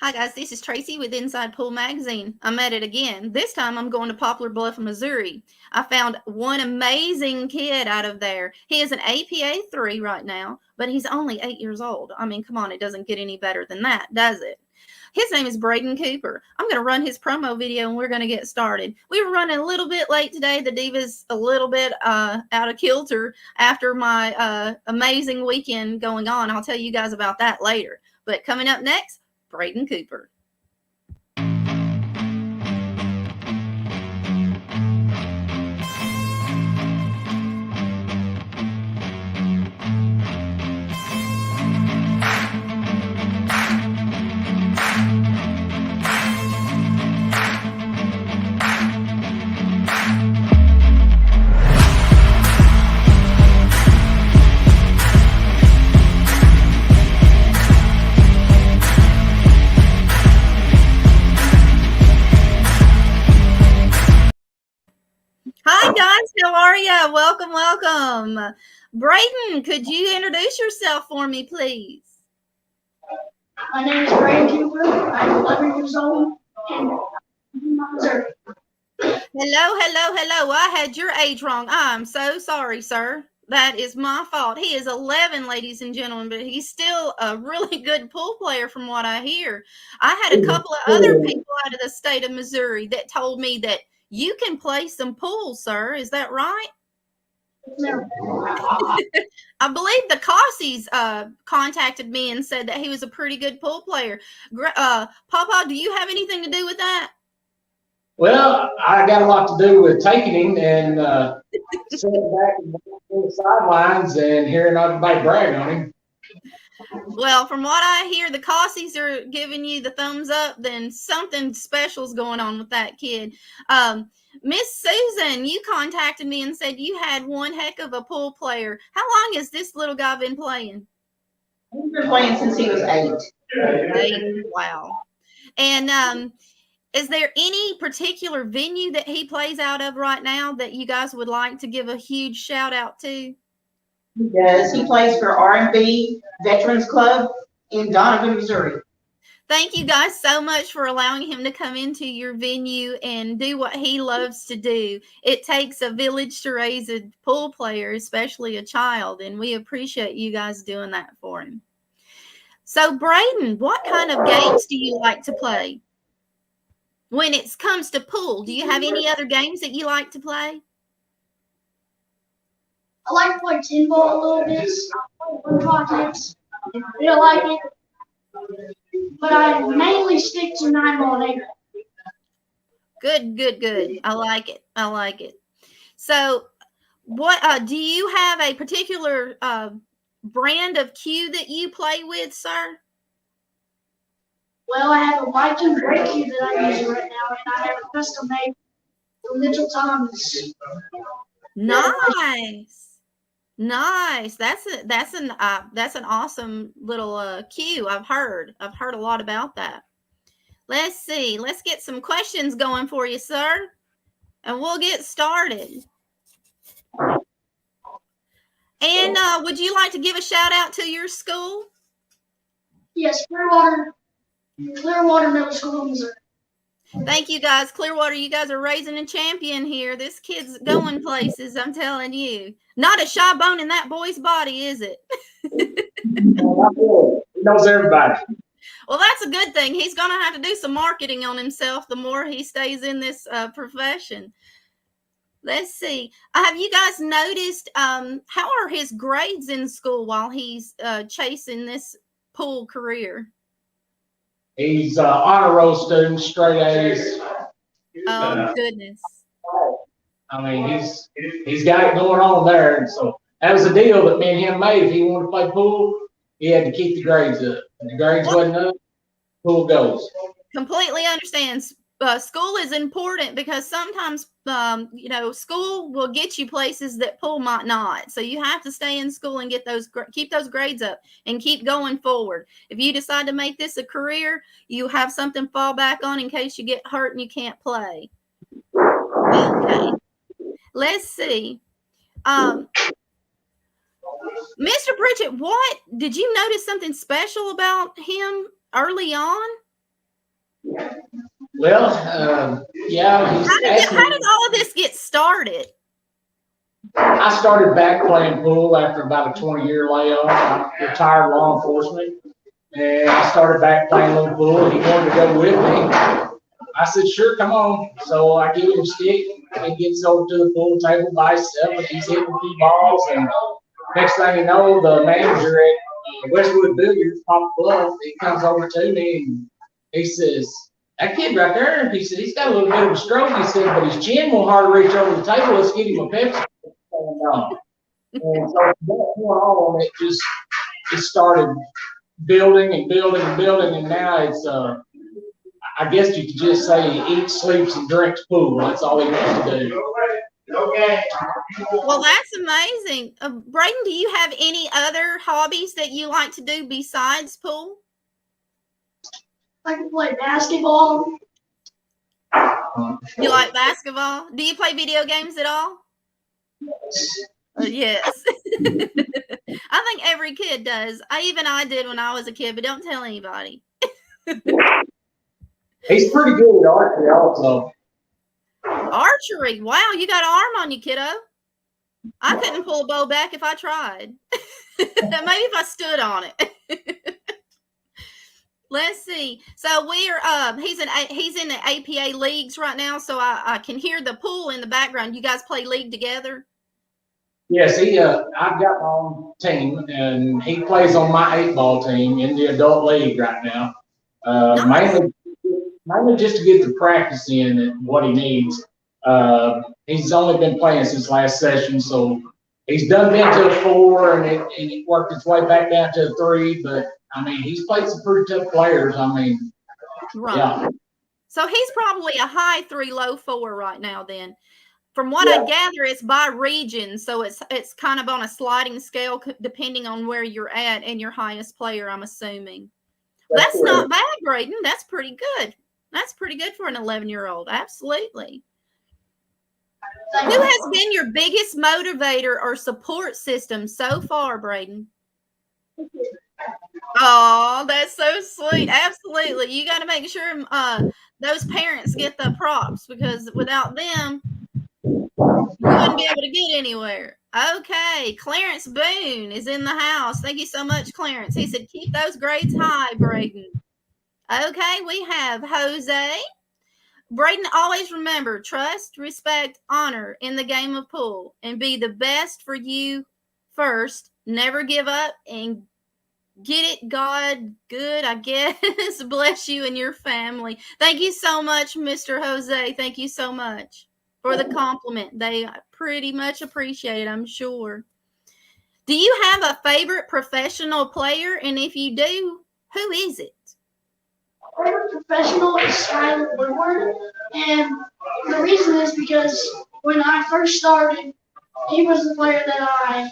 Hi guys, this is Tracy with Inside Pool Magazine. I'm at it again. This time I'm going to Poplar Bluff, Missouri. I found one amazing kid out of there. He is an APA 3 right now, but he's only 8 years old. I mean, come on, it doesn't get any better than that, does it? His name is Brayden Cooper. I'm going to run his promo video and we're going to get started. We were running a little bit late today. The Diva's a little bit out of kilter after my amazing weekend going on. I'll tell you guys about that later. But coming up next, Brayden Cooper. Hi guys, how are you? Welcome. Brayden, could you introduce yourself for me, please? My name is Brayden Cooper. I'm 11 years old and Missouri. Hello. I had your age wrong. I'm so sorry, sir. That is my fault. He is 11, ladies and gentlemen, but he's still a really good pool player from what I hear. I had a couple of other people out of the state of Missouri that told me that you can play some pool, sir. Is that right? No. I believe the Cossies contacted me and said that he was a pretty good pool player. Papa, do you have anything to do with that? Well, I got a lot to do with taking him and sitting back and on the sidelines and hearing everybody brag on him. Well, from what I hear, the Cossies are giving you the thumbs up. Then something special's going on with that kid. Miss Susan, you contacted me and said you had one heck of a pool player. How long has this little guy been playing? He's been playing since he was 8. 8, wow. And is there any particular venue that he plays out of right now that you guys would like to give a huge shout out to? He does. He plays for R&B Veterans Club in Donovan, Missouri. Thank you guys so much for allowing him to come into your venue and do what he loves to do. It takes a village to raise a pool player, especially a child, and we appreciate you guys doing that for him. So, Brayden, what kind of games do you like to play? When it comes to pool, do you have any other games that you like to play? I like to play tin ball a little bit. I play one projects. I really like it. But I mainly stick to 9-ball and 8-ball. Good. I like it. So, what do you have a particular brand of cue that you play with, sir? Well, I have a Viking break cue that I'm using right now, and I have a custom made for Mitchell Thomas. Nice. That's an awesome little cue. I've heard a lot about that. Let's see. Let's get some questions going for you, sir, and we'll get started. And would you like to give a shout out to your school? Yes, Clearwater Middle School, Missouri. Thank you, guys. Clearwater, you guys are raising a champion here. This kid's going places, I'm telling you. Not a shy bone in that boy's body, is it? He knows everybody. Well, that's a good thing. He's going to have to do some marketing on himself the more he stays in this profession. Let's see. Have you guys noticed how are his grades in school while he's chasing this pool career? He's honor roll student, straight A's. Oh, goodness. I mean, he's got it going on there. And so that was a deal that me and him made. If he wanted to play pool, he had to keep the grades up. If the grades wasn't up, pool goes. Completely understand. School is important because sometimes, school will get you places that pool might not. So you have to stay in school and keep those grades up and keep going forward. If you decide to make this a career, you have something to fall back on in case you get hurt and you can't play. Okay. Let's see. Mr. Bridget, what did you notice something special about him early on? Well, yeah, he's asked How me. did all of this get started? I started back playing pool after about a 20-year layoff. I retired law enforcement, and I started back playing a little pool. He wanted to go with me. I said, sure, come on. So I give him a stick. He gets over to the pool table by himself, and he's hitting a few balls. And next thing you know, the manager at Westwood Billiard, Pop Bluff, he comes over to me and he says, that kid right there, he said, he's got a little bit of a stroke. He said, but his chin won't hardly reach over the table. Let's get him a Pepsi. And so from that point on, it started building and building and building, and now it's I guess you could just say he eats, sleeps, and drinks pool. That's all he wants to do. Okay. Well, that's amazing. Brayden, do you have any other hobbies that you like to do besides pool? I can play basketball. You like basketball? Do you play video games at all? Yes. I think every kid does. I did when I was a kid, but don't tell anybody. He's pretty good at archery also. Archery. Wow, you got an arm on you, kiddo. I couldn't pull a bow back if I tried. Maybe if I stood on it. Let's see. So we're he's in the APA leagues right now, so I can hear the pool in the background. You guys play league together? Yes, I've got my own team, and he plays on my 8-ball team in the adult league right now. Nice. Mainly just to get the practice in and what he needs. He's only been playing since last session, so he's been to a 4, and it worked its way back down to a 3. But I mean, he's played some pretty tough players. I mean, Right. yeah. So he's probably a high 3, low 4 right now. Then, from what I gather, it's by region, so it's kind of on a sliding scale depending on where you're at and your highest player. I'm assuming. That's not bad, Brayden. That's pretty good. That's pretty good for an 11-year-old. Absolutely. Who has been your biggest motivator or support system so far, Brayden? Oh, that's so sweet. Absolutely. You got to make sure those parents get the props, because without them, you wouldn't be able to get anywhere. Okay. Clarence Boone is in the house. Thank you so much, Clarence. He said, keep those grades high, Brayden. Okay, we have Jose. Brayden, always remember, trust, respect, honor in the game of pool, and be the best for you first. Never give up and get it, God good, I guess. Bless you and your family. Thank you so much, Mr. Jose. Thank you so much for the compliment. They pretty much appreciate it, I'm sure. Do you have a favorite professional player? And if you do, who is it? Favorite professional is Skyler Woodward, and the reason is because when I first started, he was the player that I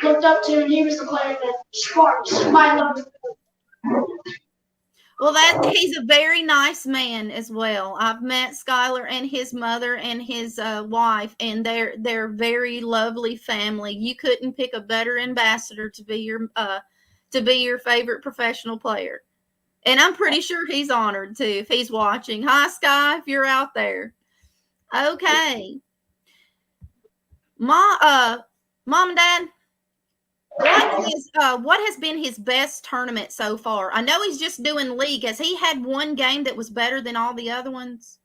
looked up to, and he was the player that sparked my love. Well, he's a very nice man as well. I've met Skyler and his mother and his wife, and they're very lovely family. You couldn't pick a better ambassador to be your favorite professional player. And I'm pretty sure he's honored too if he's watching. Hi, Sky, if you're out there. Okay. Mom and Dad, what has been his best tournament so far? I know he's just doing league. Has he had one game that was better than all the other ones?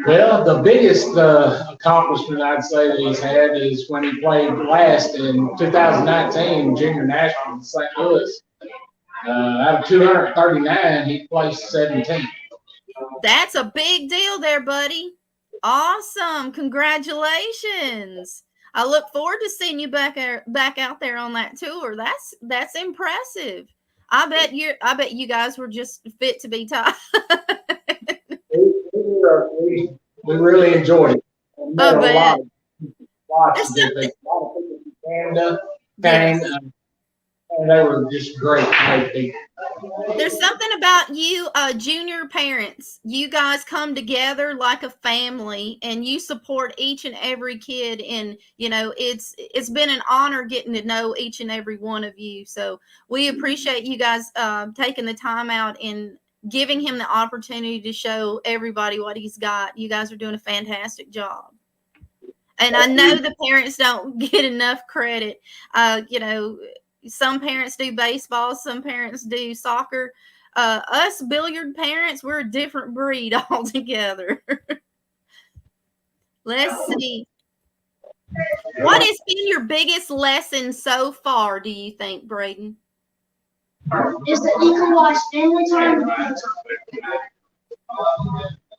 Well, the biggest accomplishment I'd say that he's had is when he played last in 2019 Junior National in St. Louis. Out of 239, he placed 17th. That's a big deal there, buddy. Awesome. Congratulations. I look forward to seeing you back out there on that tour. That's impressive. I bet you guys were just fit to be tied. We really enjoyed it. I bet. Lots of people from Canada came, and they were just great people. There's something about you, junior parents. You guys come together like a family, and you support each and every kid. And it's been an honor getting to know each and every one of you. So we appreciate you guys taking the time out and giving him the opportunity to show everybody what he's got. You guys are doing a fantastic job. And I know the parents don't get enough credit. You know, some parents do baseball, some parents do soccer. Us billiard parents, we're a different breed altogether. Let's see. What has been your biggest lesson so far, do you think, Brayden? Is the equalized family time?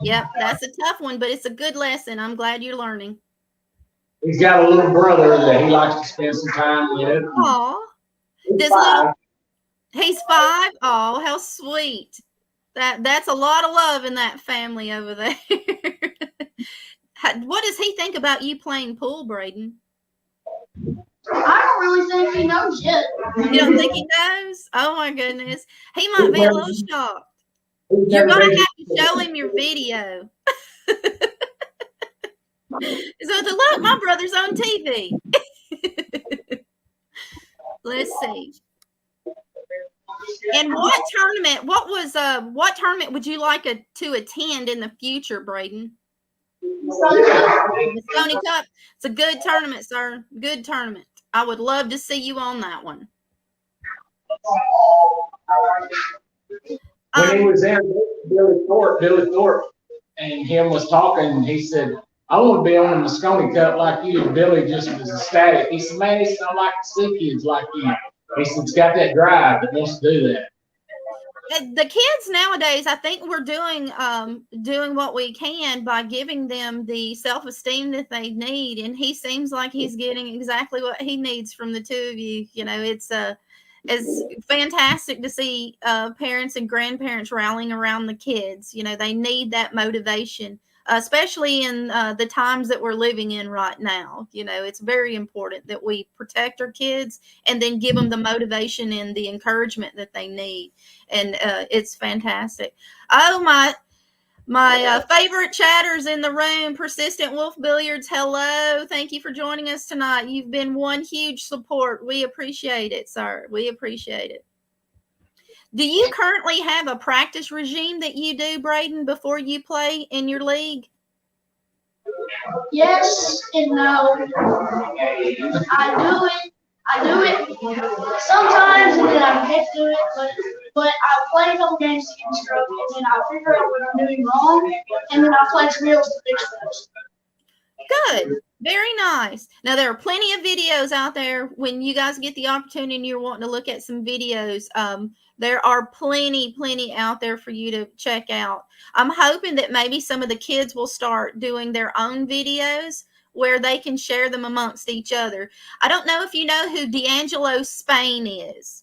Yep, that's a tough one, but it's a good lesson. I'm glad you're learning. He's got a little brother that he likes to spend some time with. Aw. He's 5? Oh, how sweet. That's a lot of love in that family over there. What does he think about you playing pool, Brayden? I don't really think he knows yet. You don't think he knows? Oh my goodness. He might be a little shocked. You're going to have to show him your video. So look, my brother's on TV. Let's see. And what tournament would you like to attend in the future, Brayden? The Stony Cup. It's a good tournament, sir. Good tournament. I would love to see you on that one. When he was there, Billy Thorpe, and him was talking, he said, I want to be on the Moscone Cup like you. And Billy just was ecstatic. He said, man, I like to see kids like you. He said, it's got that drive that wants to do that. The kids nowadays, I think we're doing what we can by giving them the self-esteem that they need, and he seems like he's getting exactly what he needs from the two of you. You know, it's fantastic to see parents and grandparents rallying around the kids. You know, they need that motivation, especially in the times that we're living in right now. You know, it's very important that we protect our kids and then give them the motivation and the encouragement that they need. And it's fantastic. Oh, my favorite chatters in the room, Persistent Wolf Billiards. Hello. Thank you for joining us tonight. You've been one huge support. We appreciate it, sir. We appreciate it. Do you currently have a practice regime that you do, Brayden, before you play in your league? Yes and no. I do it sometimes, and then I forget to do it. But I play a couple games against Stroke, and then I figure out what I'm doing wrong, and then I play drills to fix those. Good. Very nice. Now, there are plenty of videos out there. When you guys get the opportunity and you're wanting to look at some videos, there are plenty out there for you to check out. I'm hoping that maybe some of the kids will start doing their own videos where they can share them amongst each other. I don't know if you know who D'Angelo Spain is.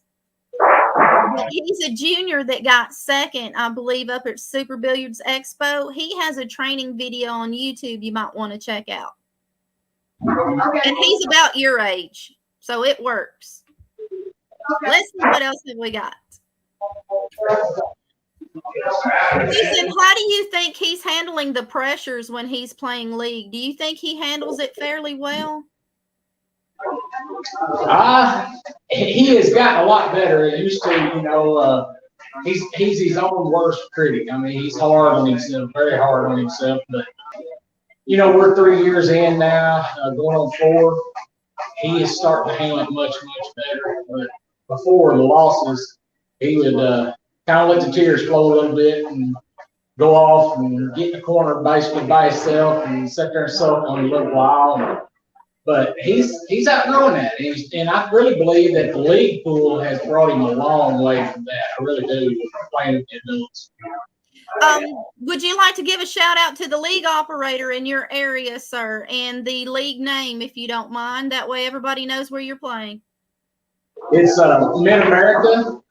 But he's a junior that got second, I believe, up at Super Billiards Expo. He has a training video on YouTube you might want to check out. Okay. And he's about your age, so it works. Okay. Let's see what else have we got. Ethan, how do you think he's handling the pressures when he's playing league? Do you think he handles it fairly well? He has gotten a lot better. It used to, you know, he's his own worst critic. I mean, he's hard on himself, very hard on himself. But you know, we're 3 years in now, going on 4. He is starting to handle it much better. But before the losses, he would kind of let the tears flow a little bit and go off and get in the corner basically by himself and sit there and sulk on a little while. But he's outgrowing that, and I really believe that the league pool has brought him a long way from that. I really do, playing with the adults. Would you like to give a shout out to the league operator in your area, sir, and the league name, if you don't mind? That way everybody knows where you're playing. It's Mid-America.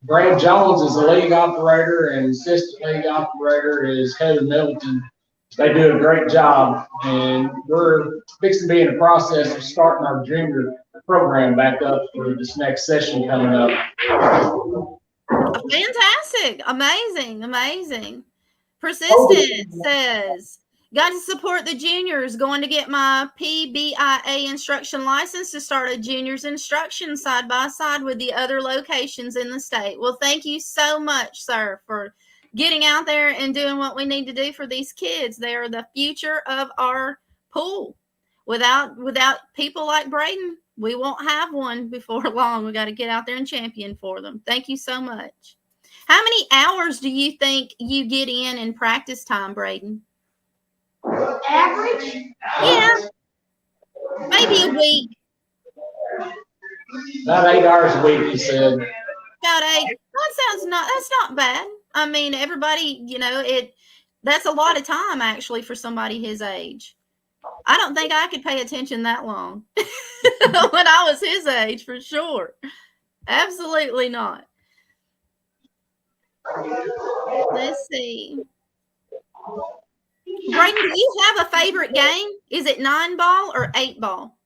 Brad Jones is the league operator, and assistant league operator is Kevin Middleton. They do a great job, and we're fixing to be in the process of starting our junior program back up for this next session coming up. Fantastic. Amazing. Persistent says, Got to support the juniors. Going to get my PBIA instruction license to start a juniors instruction side by side with the other locations in the state. Well, thank you so much, sir, for getting out there and doing what we need to do for these kids. They are the future of our pool. Without people like Brayden, we won't have one before long. We got to get out there and champion for them. Thank you so much. How many hours do you think you get in practice time, Brayden? Average? Yeah, maybe a week. About 8 hours a week, he said. About 8. That's not bad. I mean, everybody, that's a lot of time actually for somebody his age. I don't think I could pay attention that long when I was his age, for sure. Absolutely not. Let's see. Brayden, do you have a favorite game? Is it 9-ball or 8-ball?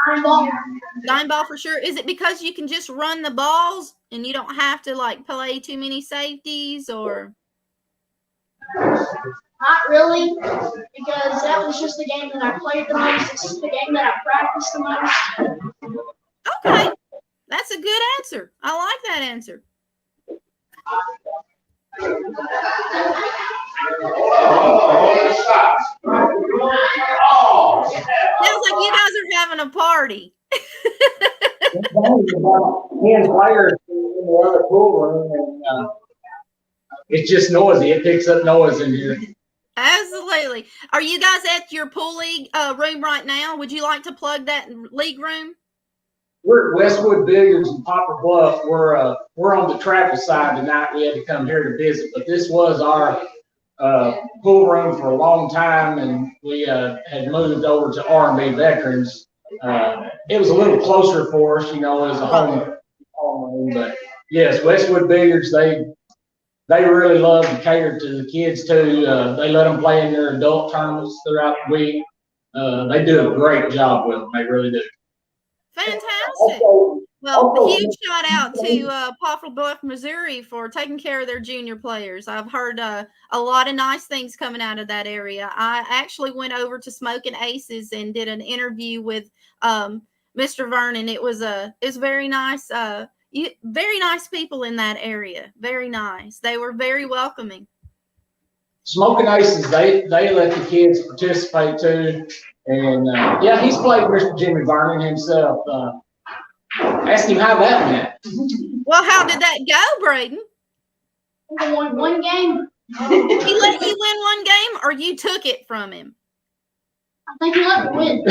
9-ball. 9-ball for sure. Is it because you can just run the balls and you don't have to play too many safeties, or? Not really, because that was just the game that I played the most. It's the game that I practiced the most. Okay, that's a good answer. I like that answer. Sounds like you guys are having a party. Me and players in the other pool room, and it's just noisy. It picks up noise in here. Absolutely. Are you guys at your pool league room right now? Would you like to plug that league room? We're at Westwood Billiards in Poplar Bluff. We're on the travel side tonight. We had to come here to visit, but this was our pool room for a long time, and we had moved over to R&B Veterans. It was a little closer for us, as a home room. But yes, Westwood Billiards, they really love to cater to the kids too. They let them play in their adult tournaments throughout the week. They do a great job with them. They really do. Fantastic. Well, a huge shout out to Poplar Bluff, Missouri for taking care of their junior players. I've heard a lot of nice things coming out of that area. I actually went over to Smoking Aces and did an interview with Mr. Vernon. It was very nice. Very nice people in that area. Very nice. They were very welcoming. Smoking Aces, they let the kids participate too. And he's played Mr. Jimmy Vernon himself. Ask him how that went. Well, how did that go, Brayden? I won one game. He let you win one game, or you took it from him? I think he let me win.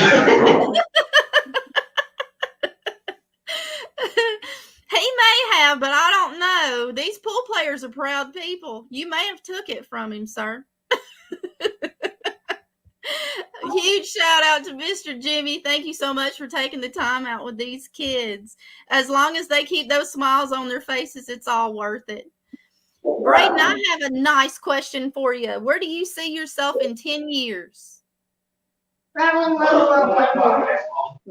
He may have, but I don't know. These pool players are proud people. You may have took it from him, sir. Huge shout out to Mr. Jimmy. Thank you so much for taking the time out with these kids. As long as they keep those smiles on their faces, it's all worth it. Brayden, I have a nice question for you. Where do you see yourself in 10 years? Traveling around the world.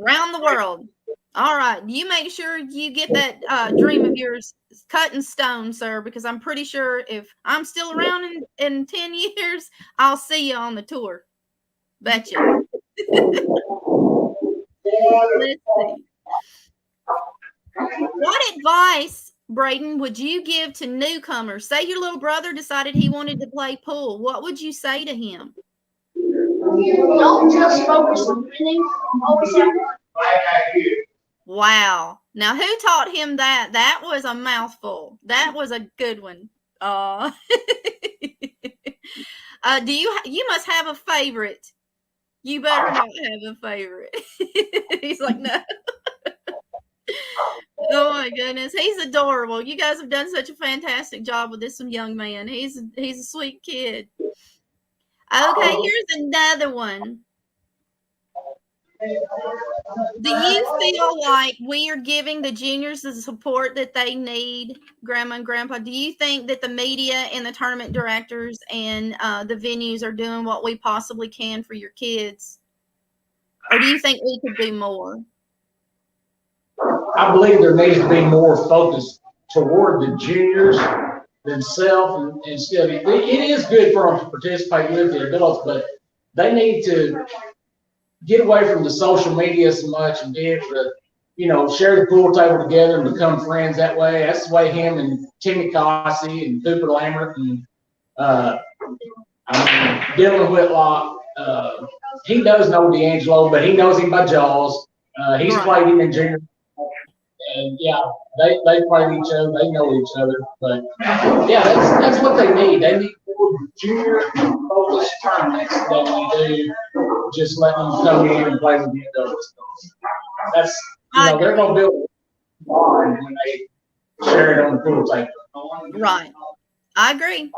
Around the world. All right. You make sure you get that dream of yours cut in stone, sir, because I'm pretty sure if I'm still around in 10 years, I'll see you on the tour. Betcha. Let's see. What advice, Brayden, would you give to newcomers? Say your little brother decided he wanted to play pool. What would you say to him? Don't just focus on winning. Always have fun. Wow. Now, who taught him that? That was a mouthful. That was a good one. You must have a favorite. You better not have a favorite. He's like, no. Oh my goodness. He's adorable. You guys have done such a fantastic job with this young man. He's a sweet kid. Okay, here's another one. Do you feel like we are giving the juniors the support that they need, Grandma and Grandpa? Do you think that the media and the tournament directors and the venues are doing what we possibly can for your kids? Or do you think we could do more? I believe there needs to be more focus toward the juniors themselves instead of it is good for them to participate with the adults, but they need to get away from the social media so much and be able to, share the pool table together and become friends that way. That's the way him and Timmy Cossey and Cooper Lambert and Dylan Whitlock. He does know D'Angelo, but he knows him by Jaws. He's played him in junior. And yeah, they play each other. They know each other. But yeah, that's what they need. They need more junior focused tournaments than we do just letting them come in and play with the adults. That's they're gonna build a bond when they share it on the pool table. Right. I agree.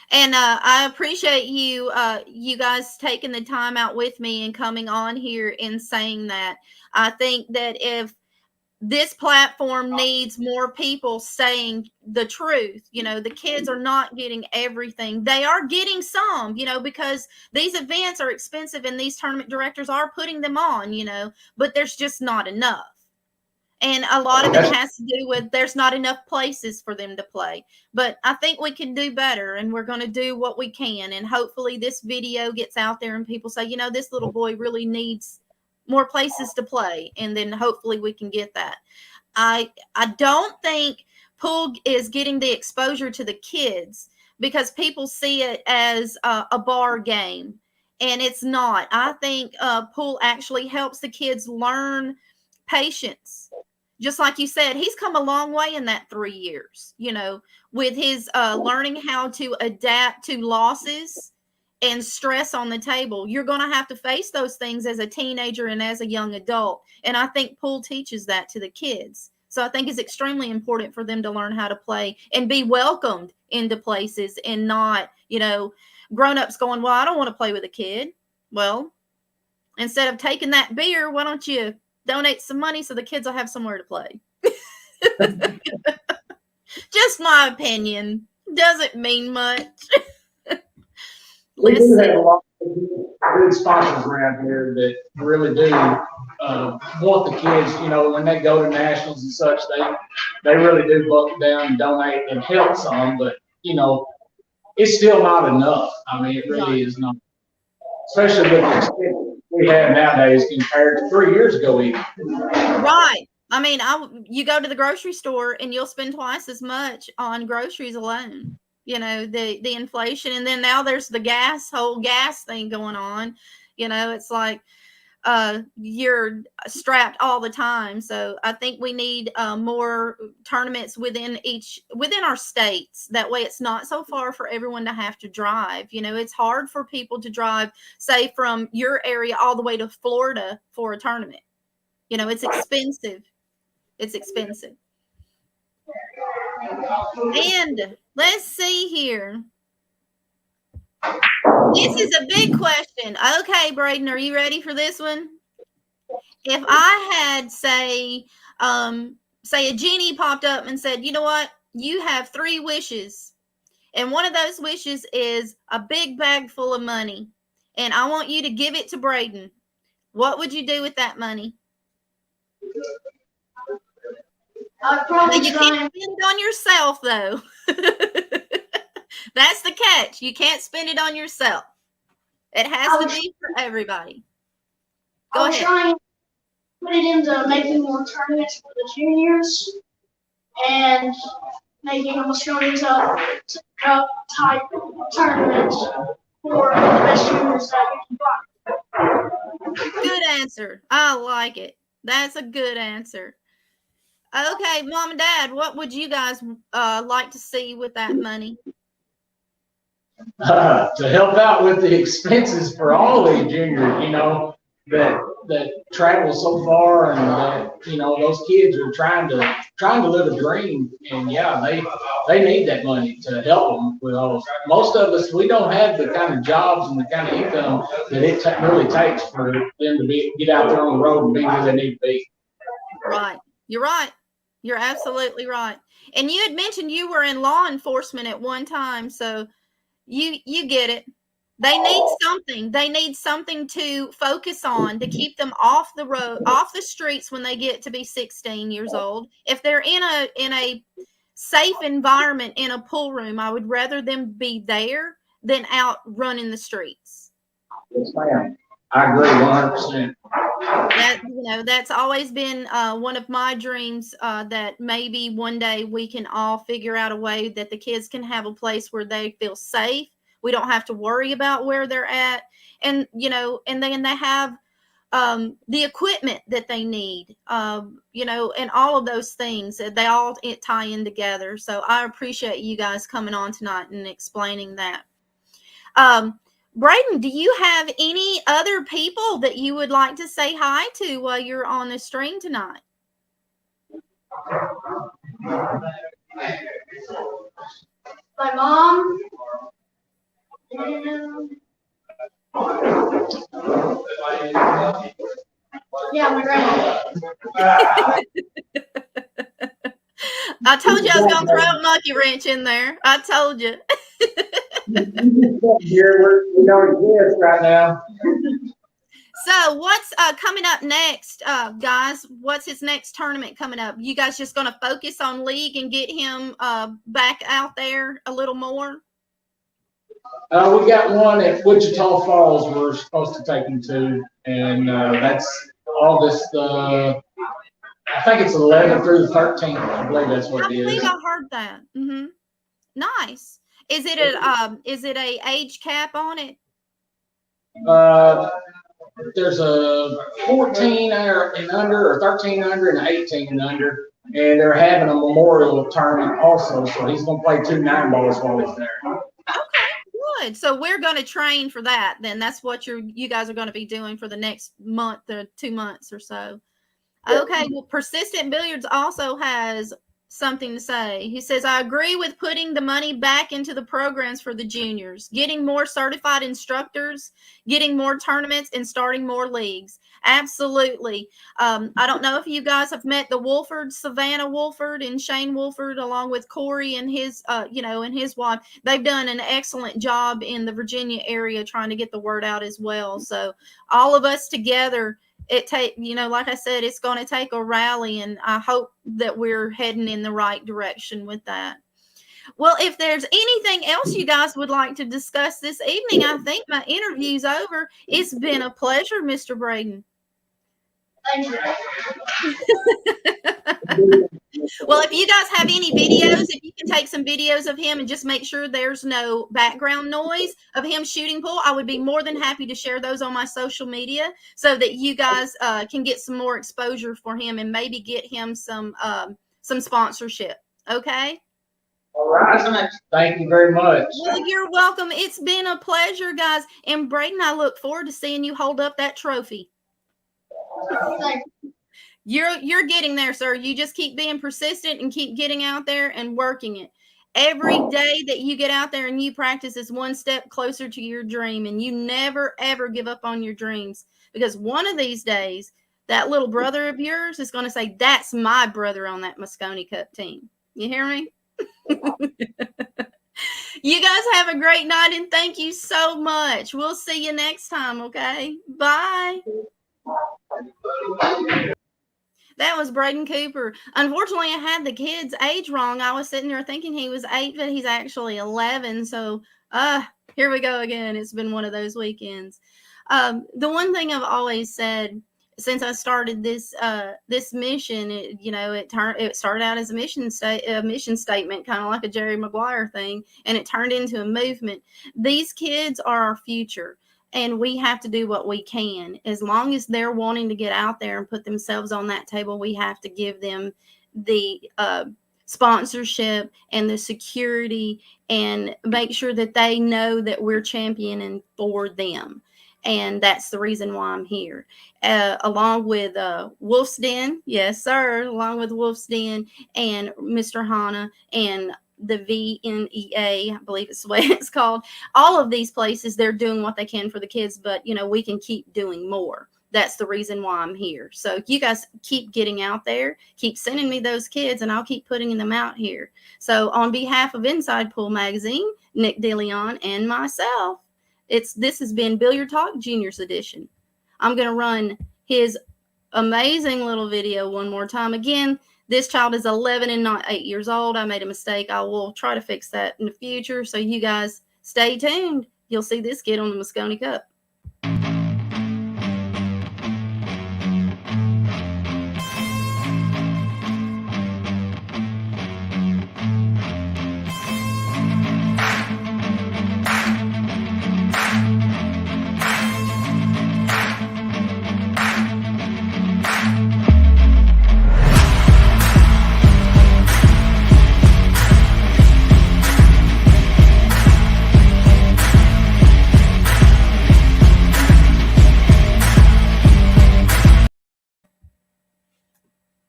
And I appreciate you guys taking the time out with me and coming on here and saying that. I think that if this platform needs more people saying the truth. The kids are not getting everything. They are getting some, because these events are expensive and these tournament directors are putting them on, but there's just not enough. And a lot of it has to do with there's not enough places for them to play. But I think we can do better, and we're going to do what we can. And hopefully this video gets out there and people say, this little boy really needs more places to play, and then hopefully we can get that. I don't think pool is getting the exposure to the kids because people see it as a bar game, and it's not. I think pool actually helps the kids learn patience. Just like you said, he's come a long way in that 3 years, with his learning how to adapt to losses and stress on the table. You're going to have to face those things as a teenager and as a young adult. And I think pool teaches that to the kids. So I think it's extremely important for them to learn how to play and be welcomed into places and not, grown-ups going, well, I don't want to play with a kid. Well, instead of taking that beer, why don't you donate some money so the kids will have somewhere to play? Just my opinion. Doesn't mean much. We do have a lot of good sponsors around here that really do want the kids, when they go to nationals and such, they really do buckle down and donate and help some, but, it's still not enough. I mean, it really is not, especially with the expense we have nowadays compared to 3 years ago even. Right. I mean, you go to the grocery store and you'll spend twice as much on groceries alone. The inflation, and then now there's the whole gas thing going on. It's like you're strapped all the time. So I think we need more tournaments within our states. That way it's not so far for everyone to have to drive. It's hard for people to drive, say, from your area all the way to Florida for a tournament. It's expensive. It's expensive. And let's see here. This is a big question. Okay, Brayden, are you ready for this one? If I had, say a genie popped up and said, you know what? You have 3 wishes. And one of those wishes is a big bag full of money. And I want you to give it to Brayden. What would you do with that money? I'd probably you can't spend it on yourself, though. That's the catch. You can't spend it on yourself. It has to be for everybody. Go ahead. Try and put it into making more tournaments for the juniors and making them cup type tournaments for the best juniors that we can find. Good answer. I like it. That's a good answer. Okay, Mom and Dad, what would you guys like to see with that money? To help out with the expenses for all the juniors, that travel so far, and that those kids are trying to live a dream, and yeah, they need that money to help them with all. Most of us, we don't have the kind of jobs and the kind of income that it really takes for them to get out there on the road and be where they need to be. Right, you're right. You're absolutely right. And you had mentioned you were in law enforcement at one time, so you get it. They need something. They need something to focus on to keep them off the road, off the streets when they get to be 16 years old. If they're in a safe environment in a pool room. I would rather them be there than out running the streets. Yes, ma'am. I agree 100%. That's always been one of my dreams, that maybe one day we can all figure out a way that the kids can have a place where they feel safe. We don't have to worry about where they're at. And, and then they have the equipment that they need, and all of those things. They all tie in together. So I appreciate you guys coming on tonight and explaining that. Brayden, do you have any other people that you would like to say hi to while you're on the stream tonight? My mom. And yeah, my grandma. I told you I was going to throw a monkey wrench in there. I told you. Here, we know it is right now. So what's coming up next, guys? What's his next tournament coming up? You guys just going to focus on league and get him back out there a little more? We got one at Wichita Falls we're supposed to take him to, and that's August, I think it's 11th through the 13th. I believe that's what it is. I believe I heard that. Mm-hmm. Nice. Is it a age cap on it? There's a 14 and under, or 13 under, and 18 and under, and they're having a memorial tournament also. So he's going to play 2 9-balls while he's there. Okay, good. So we're going to train for that. Then that's what you guys are going to be doing for the next month or 2 months or so. Okay. Well, Persistent Billiards also has something to say. He says, I agree with putting the money back into the programs for the juniors, getting more certified instructors, getting more tournaments, and starting more leagues. Absolutely. I don't know if you guys have met the Wolfords, Savannah Wolford and Shane Wolford, along with Corey and his, and his wife. They've done an excellent job in the Virginia area trying to get the word out as well. So all of us together, like I said, it's going to take a rally, and I hope that we're heading in the right direction with that. Well, if there's anything else you guys would like to discuss this evening, I think my interview's over. It's been a pleasure, Mr. Brayden. Thank you. Well, if you guys have any videos, if you can take some videos of him and just make sure there's no background noise of him shooting pool, I would be more than happy to share those on my social media so that you guys can get some more exposure for him and maybe get him some sponsorship. Okay? All right. Thank you very much. Well, you're welcome. It's been a pleasure, guys. And Brayden, I look forward to seeing you hold up that trophy. Thank you. You're getting there, sir. You just keep being persistent and keep getting out there and working it. Every day that you get out there and you practice is one step closer to your dream, and you never, ever give up on your dreams, because one of these days, that little brother of yours is going to say, that's my brother on that Moscone Cup team. You hear me? You guys have a great night, and thank you so much. We'll see you next time, okay? Bye. That was Brayden Cooper. Unfortunately, I had the kid's age wrong. I was sitting there thinking he was 8, but he's actually 11. So here we go again. It's been one of those weekends. The one thing I've always said since I started this mission, it started out as a mission statement, kind of like a Jerry Maguire thing, and it turned into a movement. These kids are our future. And we have to do what we can. As long as they're wanting to get out there and put themselves on that table, we have to give them the sponsorship and the security and make sure that they know that we're championing for them. And that's the reason why I'm here. Along with Wolf's Den, yes, sir, along with Wolf's Den and Mr. Hanna and the VNEA, I believe it's the way it's called. All of these places, they're doing what they can for the kids, but, we can keep doing more. That's the reason why I'm here. So you guys keep getting out there, keep sending me those kids, and I'll keep putting them out here. So on behalf of Inside Pool Magazine, Nick DeLeon, and myself, this has been Billiard Talk Juniors Edition. I'm going to run his amazing little video one more time. Again, this child is 11 and not 8 years old. I made a mistake. I will try to fix that in the future. So you guys stay tuned. You'll see this kid on the Moscone Cup.